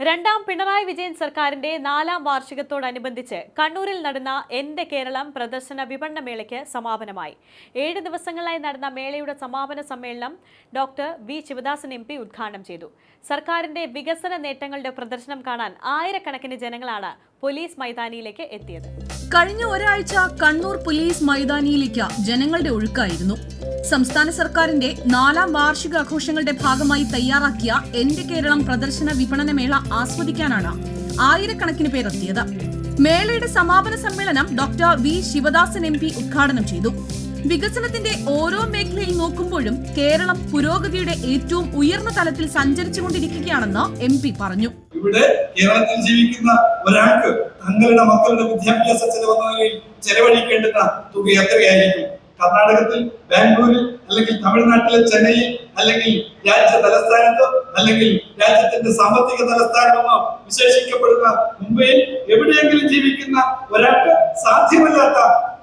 രണ്ടാം പിണറായി വിജയൻ സർക്കാരിന്റെ 4ാം വാർഷികത്തോടനുബന്ധിച്ച് കണ്ണൂരിൽ നടന്ന എന്റെ കേരളം പ്രദർശന വിപണന മേളയ്ക്ക് സമാപനമായി. 7 ദിവസങ്ങളിലായി നടന്ന മേളയുടെ സമാപന സമ്മേളനം ഡോക്ടർ വി ശിവദാസൻ MP ഉദ്ഘാടനം ചെയ്തു. സർക്കാരിന്റെ വികസന നേട്ടങ്ങളുടെ പ്രദർശനം കാണാൻ ആയിരക്കണക്കിന് ജനങ്ങളാണ് പോലീസ് മൈതാനിയിലേക്ക് എത്തിയത്. കഴിഞ്ഞ ഒരാഴ്ച കണ്ണൂർ പോലീസ് മൈതാനിയിലേക്ക് ജനങ്ങളുടെ ഒഴുക്കായിരുന്നു. സംസ്ഥാന സർക്കാരിന്റെ 4ാം വാർഷികാഘോഷങ്ങളുടെ ഭാഗമായി തയ്യാറാക്കിയ എന്റെ കേരളം പ്രദർശന വിപണന മേള ആസ്വദിക്കാനാണ് ആയിരക്കണക്കിന് പേർ എത്തിയത്. മേളയുടെ സമാപന സമ്മേളനം ഡോക്ടർ വി ശിവദാസൻ MP ഉദ്ഘാടനം ചെയ്തു. വികസനത്തിന്റെ ഓരോ മേഖലയിൽ നോക്കുമ്പോഴും കേരളം പുരോഗതിയുടെ ഏറ്റവും ഉയർന്ന തലത്തിൽ സഞ്ചരിച്ചുകൊണ്ടിരിക്കുകയാണെന്ന് MP പറഞ്ഞു. ഇവിടെ കേരളത്തിൽ ജീവിക്കുന്ന ഒരാൾക്ക് തങ്ങളുടെ മക്കളുടെ വിദ്യാഭ്യാസ ചെലവഴിക്കേണ്ടുന്ന തുക എത്രയായിരിക്കും? കർണാടകത്തിൽ ബാംഗ്ലൂരിൽ, അല്ലെങ്കിൽ തമിഴ്നാട്ടിലെ ചെന്നൈയിൽ, അല്ലെങ്കിൽ രാജ്യ തലസ്ഥാനത്തോ, അല്ലെങ്കിൽ രാജ്യത്തിന്റെ സാമ്പത്തിക തലസ്ഥാനമെന്നോ വിശേഷിക്കപ്പെടുന്ന മുംബൈയിൽ എവിടെയെങ്കിലും ജീവിക്കുന്ന ഒരാൾക്ക് സാധ്യമല്ലാത്ത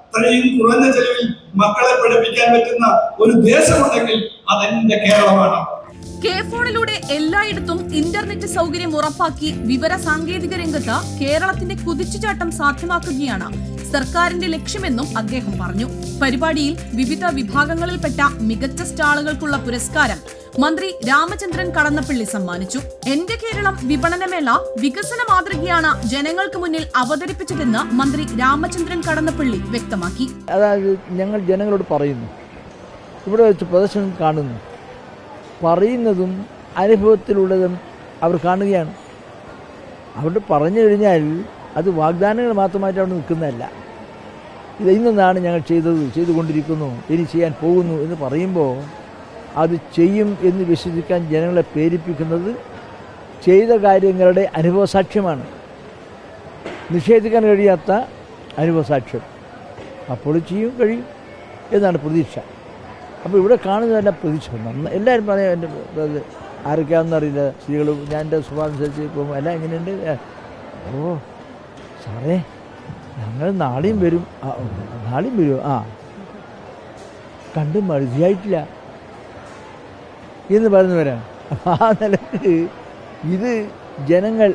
ഇത്രയും കുറഞ്ഞ ചെലവിൽ മക്കളെ പഠിപ്പിക്കാൻ പറ്റുന്ന ഒരു ദേശമുണ്ടെങ്കിൽ അതെന്റെ കേരളമാണ്. ഫോണിലൂടെ എല്ലായിടത്തും ഇന്റർനെറ്റ് സൗകര്യം ഉറപ്പാക്കി വിവര സാങ്കേതിക രംഗത്ത് കേരളത്തിന്റെ കുതിച്ചുചാട്ടം സാധ്യമാക്കുകയാണ് സർക്കാരിന്റെ ലക്ഷ്യമെന്നും അദ്ദേഹം പറഞ്ഞു. പരിപാടിയിൽ വിവിധ വിഭാഗങ്ങളിൽപ്പെട്ട മികച്ച സ്റ്റാളുകൾക്കുള്ള പുരസ്കാരം മന്ത്രി രാമചന്ദ്രൻ കടന്നപ്പള്ളി സമ്മാനിച്ചു. എന്റെ കേരളം വിപണനമേള വികസന മാതൃകയാണ് ജനങ്ങൾക്ക് മുന്നിൽ അവതരിപ്പിച്ചതെന്ന് മന്ത്രി രാമചന്ദ്രൻ കടന്നപ്പള്ളി വ്യക്തമാക്കി. അതായത് ഞങ്ങൾ ജനങ്ങളോട് പറയുന്നു, ഇവിടെ വെച്ച് പ്രദർശനം കാണുന്നു, പറയുന്നതും അനുഭവത്തിലുള്ളതും അവർ കാണുകയാണ്. അവിടെ പറഞ്ഞു കഴിഞ്ഞാൽ അത് വാഗ്ദാനങ്ങൾ മാത്രമായിട്ട് അവിടെ നിൽക്കുന്നതല്ല. ഇത് ഇന്നാണ് ഞങ്ങൾ ചെയ്തുകൊണ്ടിരിക്കുന്നു, ഇനി ചെയ്യാൻ പോകുന്നു എന്ന് പറയുമ്പോൾ അത് ചെയ്യും എന്ന് വിശ്വസിക്കാൻ ജനങ്ങളെ പ്രേരിപ്പിക്കുന്നത് ചെയ്ത കാര്യങ്ങളുടെ അനുഭവസാക്ഷ്യമാണ്, നിഷേധിക്കാൻ കഴിയാത്ത അനുഭവസാക്ഷ്യം. അപ്പോൾ ചെയ്യും കഴിയും എന്നാണ് പ്രതീക്ഷ. അപ്പോൾ ഇവിടെ കാണുന്നതല്ല പ്രതീക്ഷ. എല്ലാവരും പറയാം, എൻ്റെ ആരൊക്കെയാണെന്നറിയില്ല, സ്ത്രീകൾ ഞാൻ എൻ്റെ സ്വഭാവം അനുസരിച്ച് പോകുമ്പോൾ എല്ലാം എങ്ങനെയുണ്ട്, ഓ സാറേ ഞങ്ങൾ നാളെയും വരും, ആ കണ്ട് മതിയായിട്ടില്ല എന്ന് പറയുന്നവരാണ്. ആ നിലക്ക് ഇത് ജനങ്ങൾ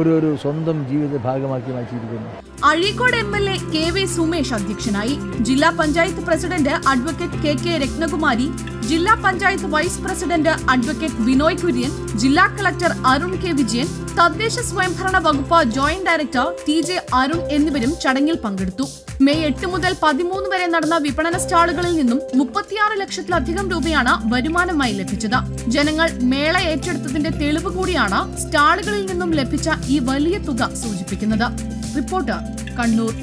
ഒരു സ്വന്തം ജീവിത ഭാഗമാക്കി മാറ്റിയിരിക്കുന്നു. അഴീക്കോട് MLA KV സുമേഷ് അധ്യക്ഷനായി. ജില്ലാ panchayat president advocate KK Ratnakumari, ജില്ലാ panchayat vice president advocate Binoy Kurian, ജില്ലാ കളക്ടർ അരുൺ K വിജയൻ, തദ്ദേശ സ്വയംഭരണ വകുപ്പ് ജോയിന്റ് ഡയറക്ടർ TJ അരുൺ എന്നിവരും ചടങ്ങിൽ പങ്കെടുത്തു. മെയ് 8 മുതൽ 13 വരെ നടന്ന വിപണന സ്റ്റാളുകളിൽ നിന്നും 36 ലക്ഷത്തിലധികം രൂപയാണ് വരുമാനമായി ലഭിച്ചത്. ജനങ്ങൾ മേള ഏറ്റെടുത്തതിന്റെ തെളിവ് കൂടിയാണ് സ്റ്റാളുകളിൽ നിന്നും ലഭിച്ച ഈ വലിയ തുക സൂചിപ്പിക്കുന്നത്. റിപ്പോർട്ടർ, കണ്ണൂർ.